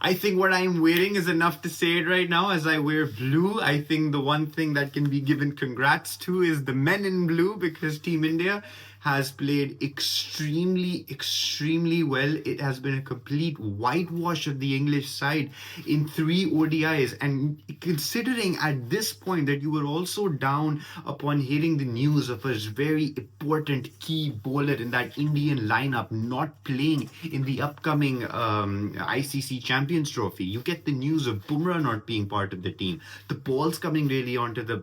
I think what I'm wearing is enough to say it right now. As I wear blue, I think the one thing that can be given congrats to is the men in blue, because Team India has played extremely well. It has been a complete whitewash of the English side in 3 ODIs. And considering at this point that you were also down upon hearing the news of a very important key bowler in that Indian lineup not playing in the upcoming ICC Champions Trophy, you get the news of Bumrah not being part of the team. The ball's coming really onto the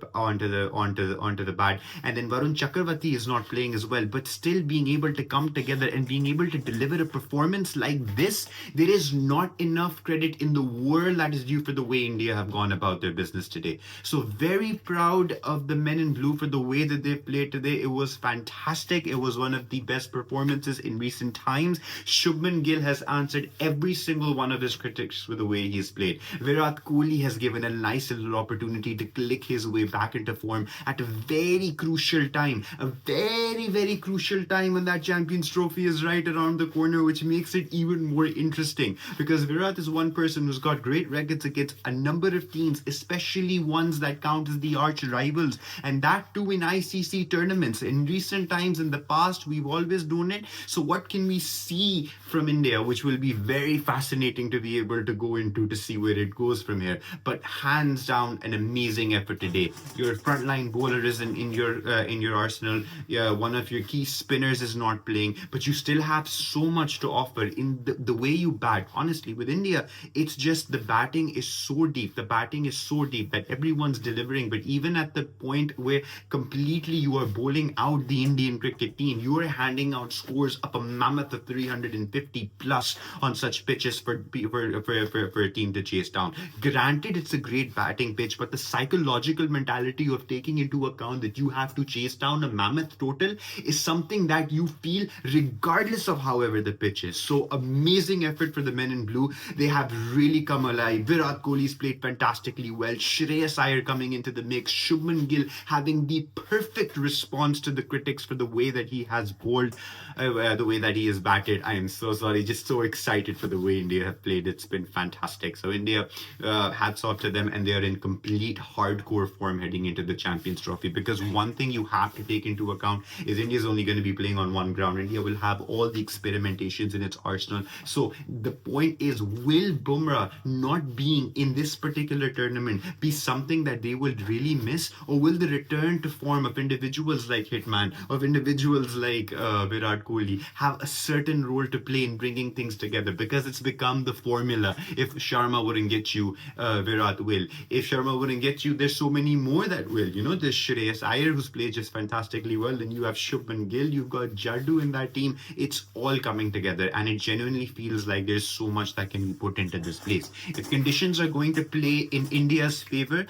bat, and then Varun Chakravarti is not playing as well, but still being able to come together and being able to deliver a performance like this, there is not enough credit in the world that is due for the way India have gone about their business today. So very proud of the men in blue for the way that they played today. It was fantastic. It was one of the best performances in recent times. Shubman Gill has answered every single one of his critics for the way he's played. Virat Kohli has given a nice little opportunity to click his way back into form at a very crucial time. A very crucial time when that Champions Trophy is right around the corner, which makes it even more interesting, because Virat is one person who's got great records against a number of teams, especially ones that count as the arch rivals, and that too in ICC tournaments. In recent times, in the past, we've always done it. So what can we see from India, which will be very fascinating to be able to go into to see where it goes from here? But hands down, an amazing effort today. Your frontline bowler is in your arsenal. Yeah, one of your key spinners is not playing, but you still have so much to offer in the way you bat. Honestly, with India, it's just the batting is so deep. The batting is so deep that everyone's delivering. But even at the point where completely you are bowling out the Indian cricket team, you are handing out scores up a mammoth of 350 plus on such pitches for a team to chase down. Granted, it's a great batting pitch, but the psychological mentality of taking into account that you have to chase down a mammoth total is something that you feel regardless of however the pitch is. So amazing effort for the men in blue. They have really come alive. Virat Kohli's played fantastically well. Shreyas Iyer coming into the mix. Shubman Gill having the perfect response to the critics for the way that he has bowled, the way that he has batted. I am so sorry, just so excited for the way India have played. It's been fantastic. So India, hats off to them, and they are in complete hardcore form heading into the Champions Trophy, because one thing you have to take into account is India is only going to be playing on one ground. India will have all the experimentations in its arsenal. So the point is, will Bumrah not being in this particular tournament be something that they will really miss, or will the return to form of individuals like Hitman, of individuals like Virat Kohli, have a certain role to play in bringing things together? Because it's become the formula. If Sharma wouldn't get you, Virat will. If Sharma wouldn't get you, there's so many more that will. You know, there's Shreyas Iyer, who's played just fantastically well. Then you have Shubman Gill, you've got Jaddu in that team. It's all coming together, and it genuinely feels like there's so much that can be put into this place. If conditions are going to play in India's favor,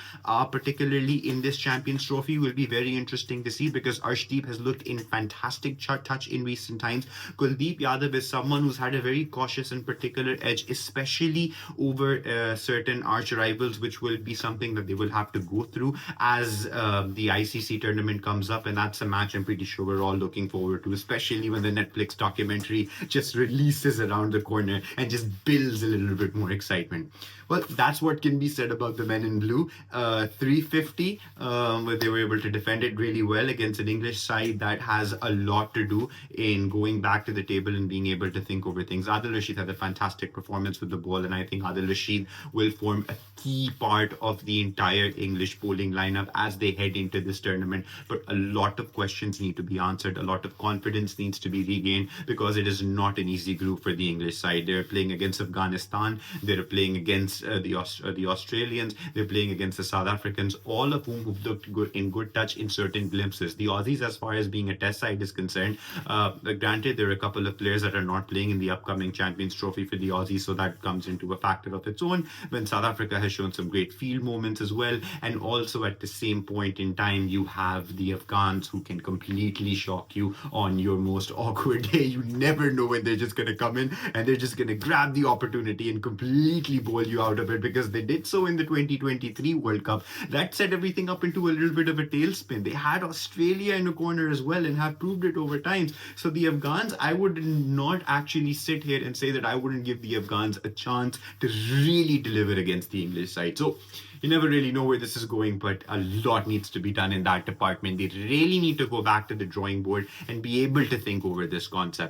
particularly in this Champions Trophy, will be very interesting to see, because Arshdeep has looked in fantastic touch in recent times. Kuldeep Yadav is someone who's had a very cautious and particular edge, especially over certain arch rivals, which will be something that they will have to go through as the ICC tournament comes up. And that's a match I'm pretty sure we're all looking forward to, especially when the Netflix documentary just releases around the corner and just builds a little bit more excitement. Well, that's what can be said about the men in blue. 350, where they were able to defend it really well against an English side that has a lot to do in going back to the table and being able to think over things. Adil Rashid had a fantastic performance with the ball, and I think Adil Rashid will form a key part of the entire English bowling lineup as they head into this tournament. But a lot of questions need to be answered. A lot of confidence needs to be regained, because it is not an easy group for the English side. They're playing against Afghanistan. They're playing against the Australians. They're playing against the South Africans, all of whom have looked good in good touch in certain glimpses. The Aussies, as far as being a test side is concerned, granted, there are a couple of players that are not playing in the upcoming Champions Trophy for the Aussies, so that comes into a factor of its own, when South Africa has shown some great field moments as well. And also at the same point in time, you have the Afghans, who can completely show shock you on your most awkward day. You never know when they're just going to come in and they're just going to grab the opportunity and completely bowl you out of it, because they did so in the 2023 World Cup. That set everything up into a little bit of a tailspin. They had Australia in a corner as well and have proved it over times. So the Afghans, I would not actually sit here and say that I wouldn't give the Afghans a chance to really deliver against the English side. So you never really know where this is going, but a lot needs to be done in that department. They really need to go back to the drawing board and be able to think over this concept.